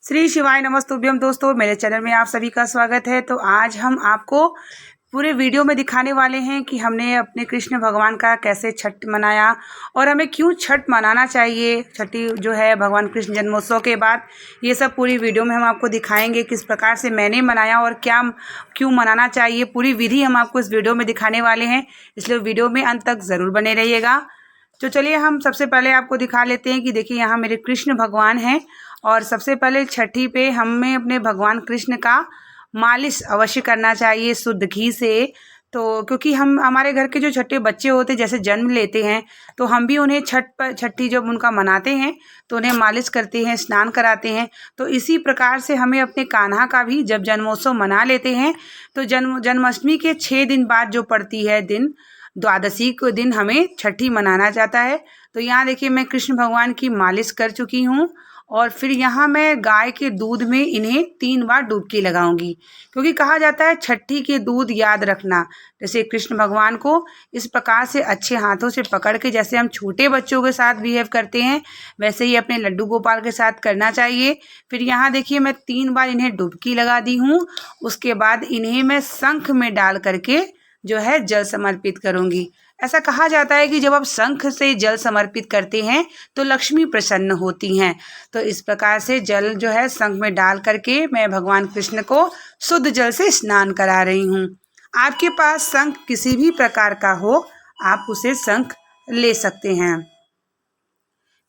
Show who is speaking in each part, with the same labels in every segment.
Speaker 1: श्री शिवाय नमस्तुभ्यम। दोस्तों, मेरे चैनल में आप सभी का स्वागत है। तो आज हम आपको पूरे वीडियो में दिखाने वाले हैं कि हमने अपने कृष्ण भगवान का कैसे छठ मनाया और हमें क्यों छठ मनाना चाहिए। छठी जो है भगवान कृष्ण जन्मोत्सव के बाद, ये सब पूरी वीडियो में हम आपको दिखाएंगे किस प्रकार से मैंने मनाया और क्या क्यों मनाना चाहिए। पूरी विधि हम आपको इस वीडियो में दिखाने वाले हैं, इसलिए वीडियो में अंत तक ज़रूर बने रहिएगा। तो चलिए हम सबसे पहले आपको दिखा लेते हैं कि देखिए यहाँ मेरे कृष्ण भगवान हैं। और सबसे पहले छठी पे हमें अपने भगवान कृष्ण का मालिश अवश्य करना चाहिए शुद्ध घी से। तो क्योंकि हम हमारे घर के जो छोटे बच्चे होते जैसे जन्म लेते हैं, तो हम भी उन्हें छठी जब उनका मनाते हैं तो उन्हें मालिश करते हैं, स्नान कराते हैं। तो इसी प्रकार से हमें अपने कान्हा का भी जब जन्मोत्सव मना लेते हैं तो जन्माष्टमी के 6 दिन बाद जो पड़ती है दिन, द्वादशी को दिन हमें छठी मनाना जाता है। तो यहाँ देखिए मैं कृष्ण भगवान की मालिश कर चुकी हूँ और फिर यहाँ मैं गाय के दूध में इन्हें 3 बार डुबकी लगाऊंगी, क्योंकि कहा जाता है छठी के दूध याद रखना। जैसे कृष्ण भगवान को इस प्रकार से अच्छे हाथों से पकड़ के, जैसे हम छोटे बच्चों के साथ बिहेव करते हैं, वैसे ही अपने लड्डू गोपाल के साथ करना चाहिए। फिर यहाँ देखिए मैं 3 बार इन्हें डुबकी लगा दी हूँ। उसके बाद इन्हें मैं शंख में डाल करके जो है जल समर्पित करूँगी। ऐसा कहा जाता है कि जब आप शंख से जल समर्पित करते हैं तो लक्ष्मी प्रसन्न होती हैं। तो इस प्रकार से जल जो है शंख में डाल करके मैं भगवान कृष्ण को शुद्ध जल से स्नान करा रही हूँ। आपके पास शंख किसी भी प्रकार का हो, आप उसे शंख ले सकते हैं।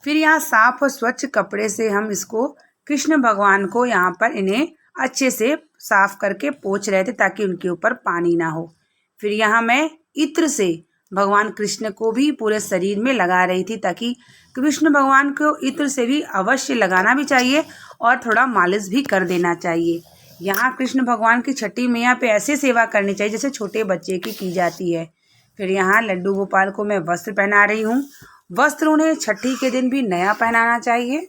Speaker 1: फिर यहाँ साफ और स्वच्छ कपड़े से हम इसको कृष्ण भगवान को यहाँ पर इन्हें अच्छे से साफ करके पोंछ रहे थे ताकि उनके ऊपर पानी ना हो। फिर यहाँ मैं इत्र से भगवान कृष्ण को भी पूरे शरीर में लगा रही थी, ताकि कृष्ण भगवान को इत्र से भी अवश्य लगाना भी चाहिए और थोड़ा मालिश भी कर देना चाहिए। यहाँ कृष्ण भगवान की छठी मैया पे ऐसे सेवा करनी चाहिए जैसे छोटे बच्चे की जाती है। फिर यहाँ लड्डू गोपाल को मैं वस्त्र पहना रही हूँ। वस्त्र उन्हें छठी के दिन भी नया पहनाना चाहिए,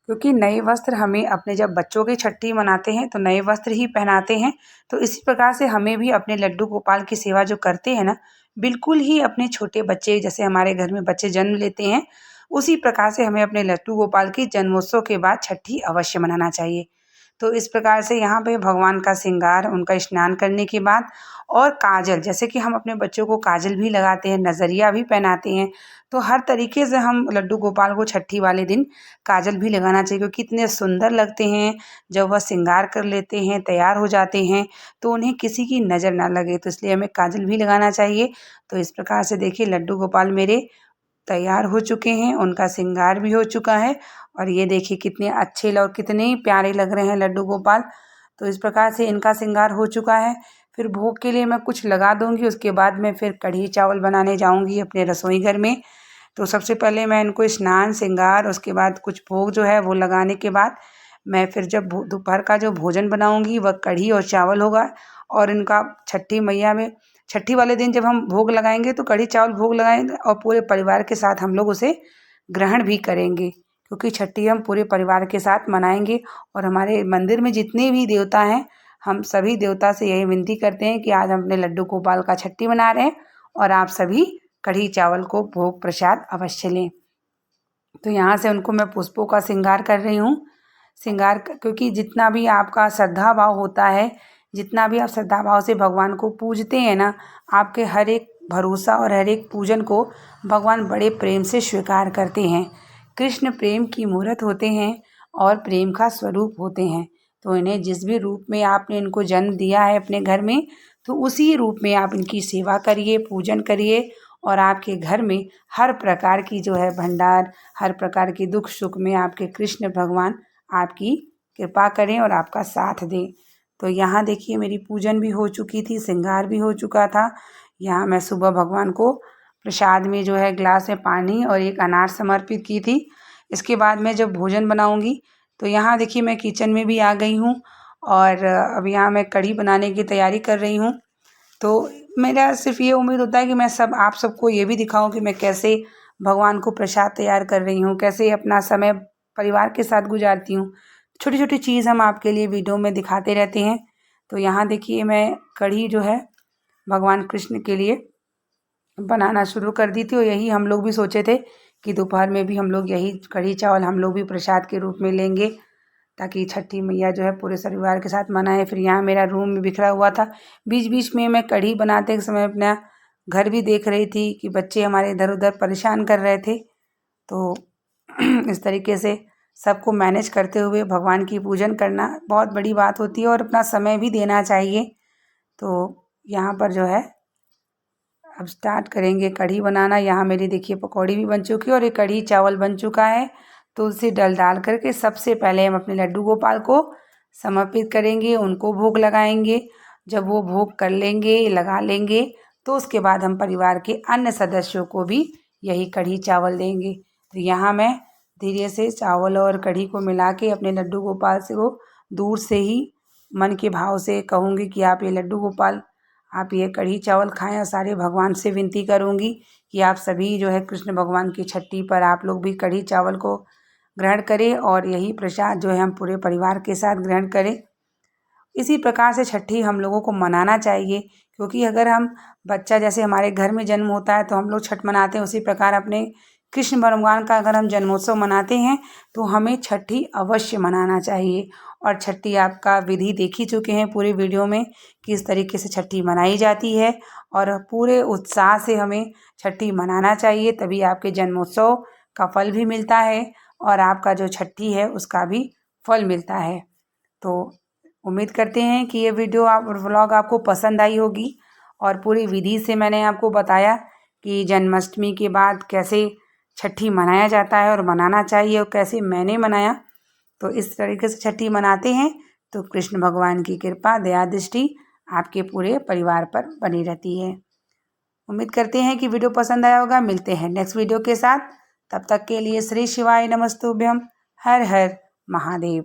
Speaker 1: क्योंकि नए वस्त्र हमें अपने जब बच्चों की छठी मनाते हैं तो नए वस्त्र ही पहनाते हैं। तो इसी प्रकार से हमें भी अपने लड्डू गोपाल की सेवा जो करते हैं ना, बिल्कुल ही अपने छोटे बच्चे, जैसे हमारे घर में बच्चे जन्म लेते हैं, उसी प्रकार से हमें अपने लड्डू गोपाल की जन्मोत्सव के बाद छठी अवश्य मनाना चाहिए। तो इस प्रकार से यहाँ पे भगवान का श्रृंगार, उनका स्नान करने के बाद, और काजल, जैसे कि हम अपने बच्चों को काजल भी लगाते हैं, नज़रिया भी पहनाते हैं, तो हर तरीके से हम लड्डू गोपाल को छठी वाले दिन काजल भी लगाना चाहिए, क्योंकि इतने सुंदर लगते हैं जब वह श्रृंगार कर लेते हैं, तैयार हो जाते हैं, तो उन्हें किसी की नज़र ना लगे, तो इसलिए हमें काजल भी लगाना चाहिए। तो इस प्रकार से देखिए लड्डू गोपाल मेरे तैयार हो चुके हैं, उनका श्रृंगार भी हो चुका है और ये देखिए कितने अच्छे और कितने प्यारे लग रहे हैं लड्डू गोपाल। तो इस प्रकार से इनका श्रृंगार हो चुका है। फिर भोग के लिए मैं कुछ लगा दूंगी, उसके बाद मैं फिर कढ़ी चावल बनाने जाऊंगी अपने रसोई घर में। तो सबसे पहले मैं इनको स्नान, श्रृंगार, उसके बाद कुछ भोग जो है वो लगाने के बाद मैं फिर जब दोपहर का जो भोजन बनाऊंगी वह कढ़ी और चावल होगा। और इनका छठी मैया में छठी वाले दिन जब हम भोग लगाएंगे तो कढ़ी चावल भोग लगाएंगे और पूरे परिवार के साथ हम लोग उसे ग्रहण भी करेंगे, क्योंकि छठी हम पूरे परिवार के साथ मनाएंगे। और हमारे मंदिर में जितने भी देवता हैं, हम सभी देवता से यही विनती करते हैं कि आज हम अपने लड्डू गोपाल का छठी मना रहे हैं और आप सभी कढ़ी चावल को भोग प्रसाद अवश्य लें। तो यहाँ से उनको मैं पुष्पों का श्रृंगार कर रही हूँ। क्योंकि जितना भी आपका श्रद्धा भाव होता है, जितना भी आप श्रद्धा भाव से भगवान को पूजते हैं ना, आपके हर एक भरोसा और हर एक पूजन को भगवान बड़े प्रेम से स्वीकार करते हैं। कृष्ण प्रेम की मूर्त होते हैं और प्रेम का स्वरूप होते हैं। तो इन्हें जिस भी रूप में आपने इनको जन्म दिया है अपने घर में, तो उसी रूप में आप इनकी सेवा करिए, पूजन करिए और आपके घर में हर प्रकार की जो है भंडार, हर प्रकार की दुख सुख में आपके कृष्ण भगवान आपकी कृपा करें और आपका साथ दें। तो यहाँ देखिए मेरी पूजन भी हो चुकी थी, श्रृंगार भी हो चुका था। यहाँ मैं सुबह भगवान को प्रसाद में जो है ग्लास में पानी और एक अनार समर्पित की थी। इसके बाद मैं जब भोजन बनाऊंगी तो यहाँ देखिए मैं किचन में भी आ गई हूँ और अब यहाँ मैं कढ़ी बनाने की तैयारी कर रही हूँ। तो मेरा सिर्फ ये उम्मीद होता है कि मैं आप सबको ये भी दिखाऊं कि मैं कैसे भगवान को प्रसाद तैयार कर रही हूँ, कैसे अपना समय परिवार के साथ गुजारती हूँ। छोटी छोटी चीज़ हम आपके लिए वीडियो में दिखाते रहते हैं। तो यहाँ देखिए मैं कढ़ी जो है भगवान कृष्ण के लिए बनाना शुरू कर दी थी और यही हम लोग भी सोचे थे कि दोपहर में भी हम लोग यही कढ़ी चावल हम लोग भी प्रसाद के रूप में लेंगे। ताकि छठी मैया जो है पूरे परिवार के साथ मनाए। फिर यहाँ मेरा रूम भी बिखरा हुआ था। बीच बीच में मैं कढ़ी बनाते समय अपना घर भी देख रही थी कि बच्चे हमारे इधर उधर परेशान कर रहे थे। तो इस तरीके से सबको मैनेज करते हुए भगवान की पूजन करना बहुत बड़ी बात होती है और अपना समय भी देना चाहिए। तो यहाँ पर जो है अब स्टार्ट करेंगे कढ़ी बनाना। यहाँ मेरी देखिए पकौड़ी भी बन चुकी है और ये कढ़ी चावल बन चुका है। तुलसी डल डाल करके सबसे पहले हम अपने लड्डू गोपाल को समर्पित करेंगे, उनको भोग लगाएंगे। जब वो भोग कर लेंगे, लगा लेंगे, तो उसके बाद हम परिवार के अन्य सदस्यों को भी यही कढ़ी चावल देंगे। तो यहाँ मैं धीरे से चावल और कढ़ी को मिला के अपने लड्डू गोपाल से वो दूर से ही मन के भाव से कहूँगी कि आप ये लड्डू गोपाल, आप ये कढ़ी चावल खाएं। और सारे भगवान से विनती करूँगी कि आप सभी जो है कृष्ण भगवान की छठी पर आप लोग भी कढ़ी चावल को ग्रहण करें और यही प्रसाद जो है हम पूरे परिवार के साथ ग्रहण करें। इसी प्रकार से छठी हम लोगों को मनाना चाहिए, क्योंकि अगर हम बच्चा जैसे हमारे घर में जन्म होता है तो हम लोग छठ मनाते हैं, उसी प्रकार अपने कृष्ण भगवान का अगर हम जन्मोत्सव मनाते हैं तो हमें छठी अवश्य मनाना चाहिए। और छठी आपका विधि देख ही चुके हैं पूरे वीडियो में, किस तरीके से छठी मनाई जाती है। और पूरे उत्साह से हमें छठी मनाना चाहिए, तभी आपके जन्मोत्सव का फल भी मिलता है और आपका जो छठी है उसका भी फल मिलता है। तो उम्मीद करते हैं कि ये वीडियो आप व्लॉग आपको पसंद आई होगी और पूरी विधि से मैंने आपको बताया कि जन्माष्टमी के बाद कैसे छठी मनाया जाता है और मनाना चाहिए और कैसे मैंने मनाया। तो इस तरीके से छठी मनाते हैं तो कृष्ण भगवान की कृपा दया दृष्टि आपके पूरे परिवार पर बनी रहती है। उम्मीद करते हैं कि वीडियो पसंद आया होगा। मिलते हैं नेक्स्ट वीडियो के साथ, तब तक के लिए श्री शिवाय नमस्तुभ्यम। हर हर महादेव।